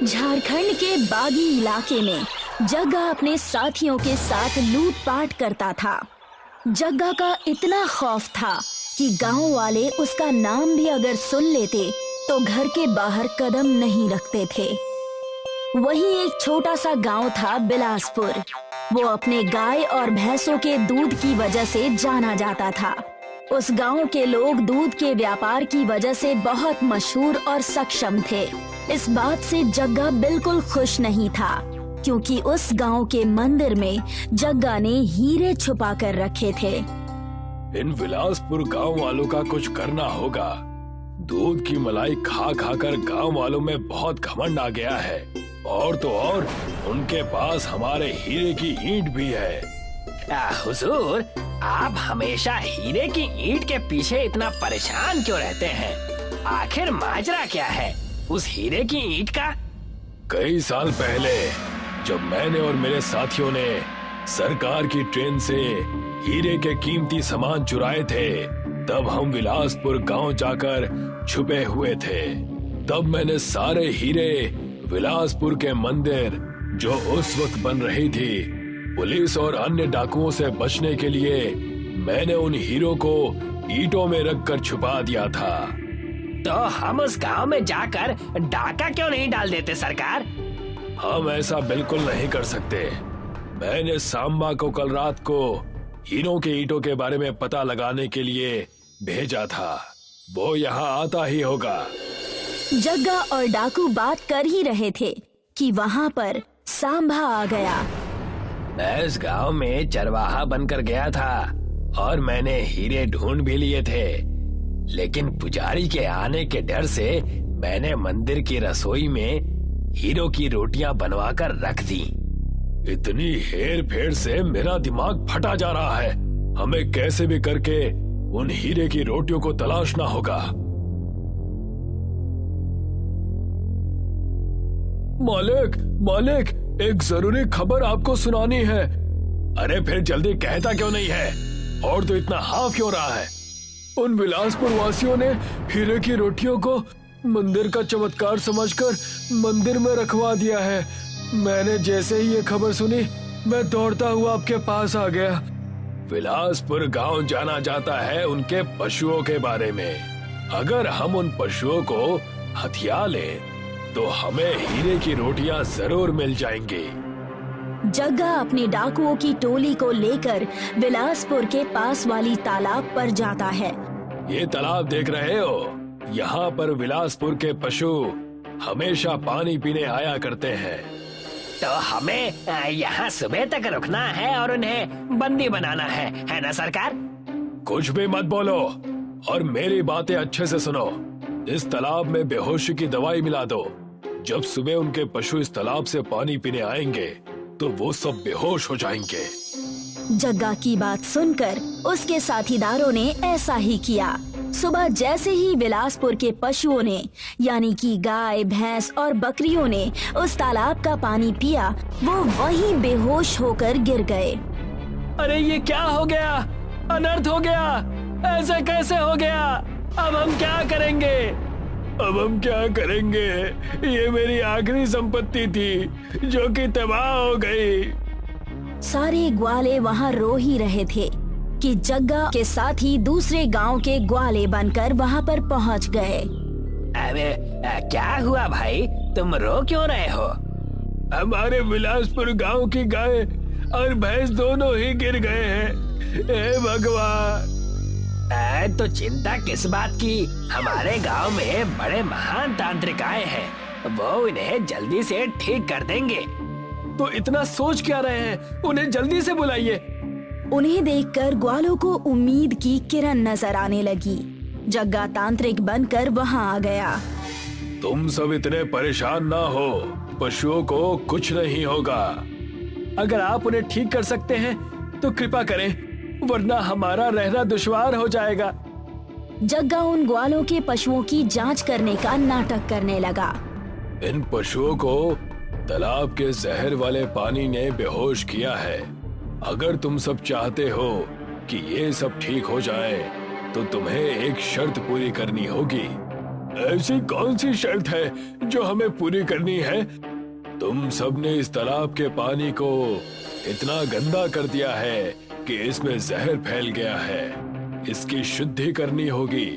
झारखंड के बागी इलाके में जग्गा अपने साथियों के साथ लूटपाट करता था। जग्गा का इतना खौफ था कि गांव वाले उसका नाम भी अगर सुन लेते तो घर के बाहर कदम नहीं रखते थे। वहीं एक छोटा सा गांव था बिलासपुर। वो अपने गाय और भैंसों के दूध की वजह से जाना जाता था। उस गांव के लोग दूध के व्यापार की वजह से बहुत मशहूर और सक्षम थे। इस बात से जग्गा बिल्कुल खुश नहीं था, क्योंकि उस गांव के मंदिर में जग्गा ने हीरे छुपा कर रखे थे। इन बिलासपुर गांव वालों का कुछ करना होगा। दूध की मलाई खा खा कर गांव वालों में बहुत घमंड आ गया है, और तो और उनके पास हमारे हीरे की ईंट भी है। हुजूर, आप हमेशा हीरे की ईंट के पीछे इतना परेशान क्यों रहते हैं? आखिर माजरा क्या है उस हीरे की ईंट का? कई साल पहले जब मैंने और मेरे साथियों ने सरकार की ट्रेन से हीरे के कीमती सामान चुराए थे, तब हम बिलासपुर गांव जाकर छुपे हुए थे। तब मैंने सारे हीरे बिलासपुर के मंदिर जो उस वक्त बन रही थी, पुलिस और अन्य डाकुओं से बचने के लिए मैंने उन हीरों को ईंटों में रखकर छुपा दिया था। तो हम उस गांव में जाकर डाका क्यों नहीं डाल देते सरकार? हम ऐसा बिल्कुल नहीं कर सकते। मैंने सांबा को कल रात को हीरों के ईंटों के बारे में पता लगाने के लिए भेजा था। वो यहाँ आता ही होगा। जग्गा और डाकू बात कर ही रहे थे कि वहाँ पर सांबा आ गया। मैं इस गांव में चरवाहा बनकर गया था और मैंने हीरे ढूंढ भी लिए थे, लेकिन पुजारी के आने के डर से मैंने मंदिर की रसोई में हीरो की रोटियां बनवाकर रख दी। इतनी हेर फेर से मेरा दिमाग फटा जा रहा है। हमें कैसे भी करके उन हीरे की रोटियों को तलाशना होगा। मालिक, मालिक, एक जरूरी खबर आपको सुनानी है। अरे फिर जल्दी कहता क्यों नहीं है? और तो इतना हाँ क्यों रहा है? उन बिलासपुर वासियों ने हीरे की रोटियों को मंदिर का चमत्कार समझकर मंदिर में रखवा दिया है। मैंने जैसे ही ये खबर सुनी, मैं दौड़ता हुआ आपके पास आ गया। बिलासपुर गांव जाना जाता है उनके पशुओं के बारे में। अगर हम उन पशुओं को हथिया लें तो हमें हीरे की रोटियां जरूर मिल जाएंगी। जग्गा अपने डाकुओं की टोली को लेकर बिलासपुर के पास वाली तालाब पर जाता है। ये तालाब देख रहे हो? यहाँ पर बिलासपुर के पशु हमेशा पानी पीने आया करते हैं। तो हमें यहाँ सुबह तक रुकना है और उन्हें बंदी बनाना है ना सरकार? कुछ भी मत बोलो और मेरी बातें अच्छे से सुनो। इस तालाब में बेहोशी की दवाई मिला दो। जब सुबह उनके पशु इस तालाब से पानी पीने आएंगे तो वो सब बेहोश हो जाएंगे। जग्गा की बात सुनकर उसके साथीदारों ने ऐसा ही किया। सुबह जैसे ही बिलासपुर के पशुओं ने, यानी कि गाय, भैंस और बकरियों ने उस तालाब का पानी पिया, वो वहीं बेहोश होकर गिर गए। अरे ये क्या हो गया? अनर्थ हो गया। ऐसा कैसे हो गया? अब हम क्या करेंगे? अब हम क्या करेंगे? ये मेरी आखिरी संपत्ति थी जो कि तबाह हो गई। सारे ग्वाले वहाँ रो ही रहे थे कि जग्गा के साथ ही दूसरे गांव के ग्वाले बनकर वहाँ पर पहुँच गए। अबे क्या हुआ भाई? तुम रो क्यों रहे हो? हमारे बिलासपुर गांव की गाय और भैंस दोनों ही गिर गए हैं। हे भगवान! तो चिंता किस बात की? हमारे गांव में बड़े महान तांत्रिक आए हैं, वो इन्हें जल्दी से ठीक कर देंगे। तो इतना सोच क्या रहे हैं? उन्हें जल्दी से बुलाइए। उन्हें देखकर ग्वालों को उम्मीद की किरण नजर आने लगी। जग्गा तांत्रिक बनकर वहाँ आ गया। तुम सब इतने परेशान ना हो, पशुओं को कुछ नहीं होगा। अगर आप उन्हें ठीक कर सकते हैं तो कृपा करें, वरना हमारा रहना दुश्वार हो जाएगा। जग्गा उन ग्वालों के पशुओं की जांच करने का नाटक करने लगा। इन पशुओं को तालाब के जहर वाले पानी ने बेहोश किया है। अगर तुम सब चाहते हो कि ये सब ठीक हो जाए तो तुम्हें एक शर्त पूरी करनी होगी। ऐसी कौन सी शर्त है जो हमें पूरी करनी है? तुम सबने इस तालाब के पानी को इतना गंदा कर दिया है कि इसमें जहर फैल गया है। इसकी शुद्धि करनी होगी।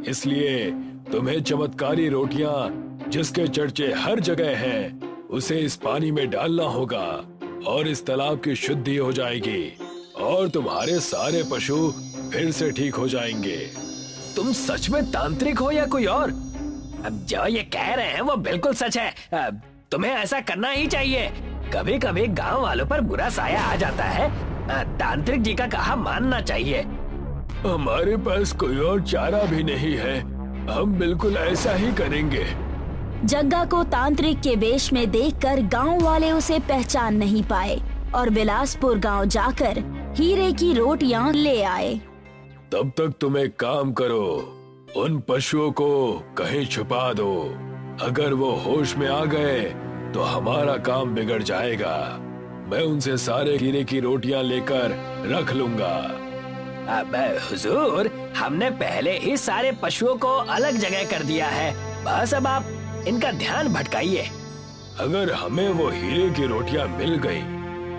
इसलिए तुम्हें चमत्कारी रोटियां जिसके चर्चे हर जगह हैं, उसे इस पानी में डालना होगा और इस तालाब की शुद्धि हो जाएगी और तुम्हारे सारे पशु फिर से ठीक हो जाएंगे। तुम सच में तांत्रिक हो या कोई और? अब जो ये कह रहे हैं वो बिल्कुल सच है। तुम्हें ऐसा करना ही चाहिए। कभी कभी गांव वालों पर बुरा साया आ जाता है। तांत्रिक जी का कहा मानना चाहिए। हमारे पास कोई और चारा भी नहीं है। हम बिल्कुल ऐसा ही करेंगे। जग्गा को तांत्रिक के वेश में देखकर गांव वाले उसे पहचान नहीं पाए और बिलासपुर गांव जाकर हीरे की रोटियां ले आए। तब तक तुम एक काम करो, उन पशुओं को कहीं छुपा दो। अगर वो होश में आ गए तो हमारा काम बिगड़ जाएगा। मैं उनसे सारे हीरे की रोटियां लेकर रख लूंगा। अब हुजूर, हमने पहले ही सारे पशुओं को अलग जगह कर दिया है। बस अब आप इनका ध्यान भटकाइए। अगर हमें वो हीरे की रोटियां मिल गई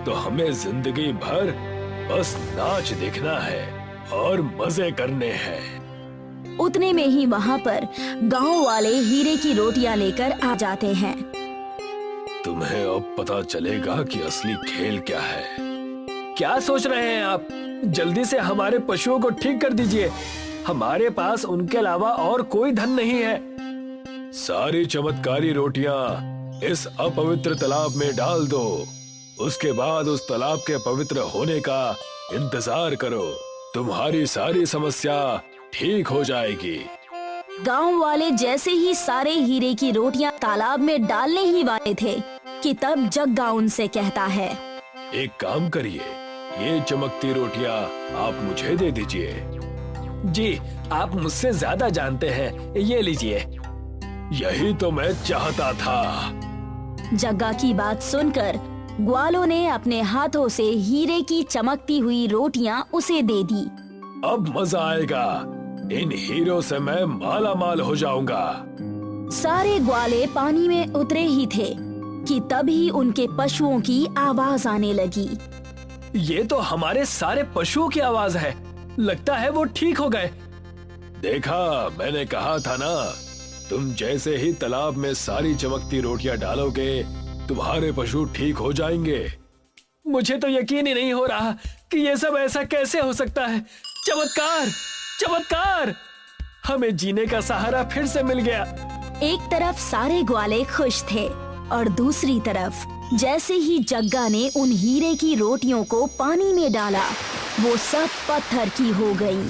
तो हमें जिंदगी भर बस नाच दिखना है और मजे करने हैं। उतने में ही वहाँ पर गांव वाले हीरे की रोटियां लेकर आ जाते हैं। तुम्हें अब पता चलेगा कि असली खेल क्या है। क्या सोच रहे हैं आप? जल्दी से हमारे पशुओं को ठीक कर दीजिए। हमारे पास उनके अलावा और कोई धन नहीं है। सारी चमत्कारी रोटियां इस अपवित्र तालाब में डाल दो। उसके बाद उस तालाब के पवित्र होने का इंतजार करो। तुम्हारी सारी समस्या ठीक हो जाएगी। गांव वाले जैसे ही सारे हीरे की रोटियां तालाब में डालने ही वाले थे कि तब जग्गा उनसे कहता है, एक काम करिए, ये चमकती रोटियां आप मुझे दे दीजिए। जी, आप मुझसे ज्यादा जानते हैं, ये लीजिए। यही तो मैं चाहता था। जग्गा की बात सुनकर ग्वालों ने अपने हाथों से हीरे की चमकती हुई रोटियां उसे दे दी। अब मजा आएगा। इन हीरों से मैं माला माल हो जाऊंगा। सारे ग्वाले पानी में उतरे ही थे कि तभी उनके पशुओं की आवाज आने लगी। ये तो हमारे सारे पशुओं की आवाज है। लगता है वो ठीक हो गए। देखा, मैंने कहा था ना। तुम जैसे ही तालाब में सारी चमकती रोटियां डालोगे, तुम्हारे पशु ठीक हो जाएंगे। मुझे तो यकीन ही नहीं हो रहा कि ये सब ऐसा कैसे हो सकता है। चमत्कार, चमत्कार! हमें जीने का सहारा फिर से मिल गया। एक तरफ सारे ग्वाले खुश थे और दूसरी तरफ जैसे ही जग्गा ने उन हीरे की रोटियों को पानी में डाला, वो सब पत्थर की हो गईं।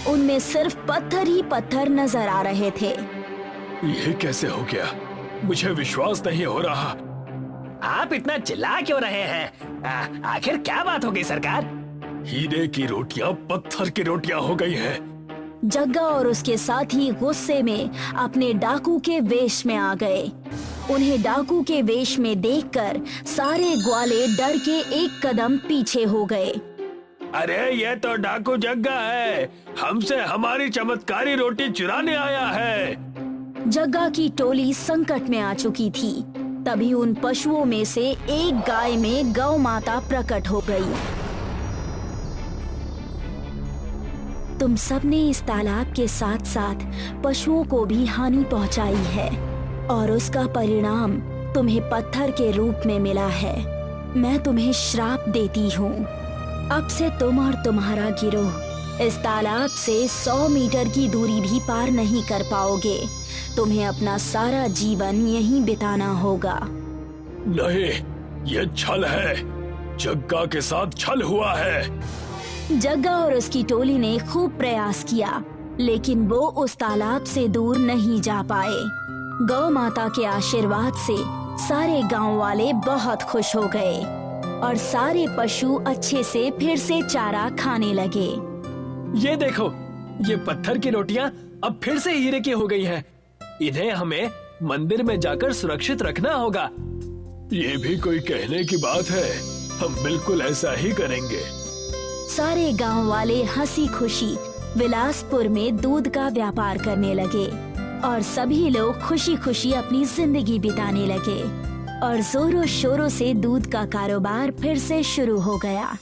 उनमें सिर्फ पत्थर ही पत्थर नजर आ रहे थे। ये कैसे हो गया? मुझे विश्वास नहीं हो रहा। आप इतना चिल्ला क्यों रहे हैं? आखिर क्या बात हो गई सरकार? हीरे की रोटियां पत्थर की रोटियां हो गई हैं। जग्गा और उसके साथी गुस्से में अपने डाकू के वेश में आ गए। उन्हें डाकू के वेश में देखकर सारे ग्वाले डर के एक कदम पीछे हो गए। अरे ये तो डाकू जग्गा है। हमसे हमारी चमत्कारी रोटी चुराने आया है। जग्गा की टोली संकट में आ चुकी थी। तभी उन पशुओं में से एक गाय में गौ माता प्रकट हो गई। तुम सबने इस तालाब के साथ साथ पशुओं को भी हानि पहुंचाई है और उसका परिणाम तुम्हें पत्थर के रूप में मिला है। मैं तुम्हें श्राप देती हूँ। अब से तुम और तुम्हारा गिरोह इस तालाब से 100 मीटर की दूरी भी पार नहीं कर पाओगे। तुम्हें अपना सारा जीवन यहीं बिताना होगा। नहीं, ये छल है। जग्गा के साथ छल हुआ है। जग्गा और उसकी टोली ने खूब प्रयास किया, लेकिन वो उस तालाब से दूर नहीं जा पाए। गौ माता के आशीर्वाद से सारे गांव वाले बहुत खुश हो गए और सारे पशु अच्छे से फिर से चारा खाने लगे। ये देखो, ये पत्थर की रोटियां अब फिर से हीरे की हो गई हैं। इन्हें हमें मंदिर में जाकर सुरक्षित रखना होगा। ये भी कोई कहने की बात है। हम बिल्कुल ऐसा ही करेंगे। सारे गांव वाले हंसी खुशी बिलासपुर में दूध का व्यापार करने लगे और सभी लोग खुशी खुशी अपनी जिंदगी बिताने लगे और जोरों शोरों से दूध का कारोबार फिर से शुरू हो गया।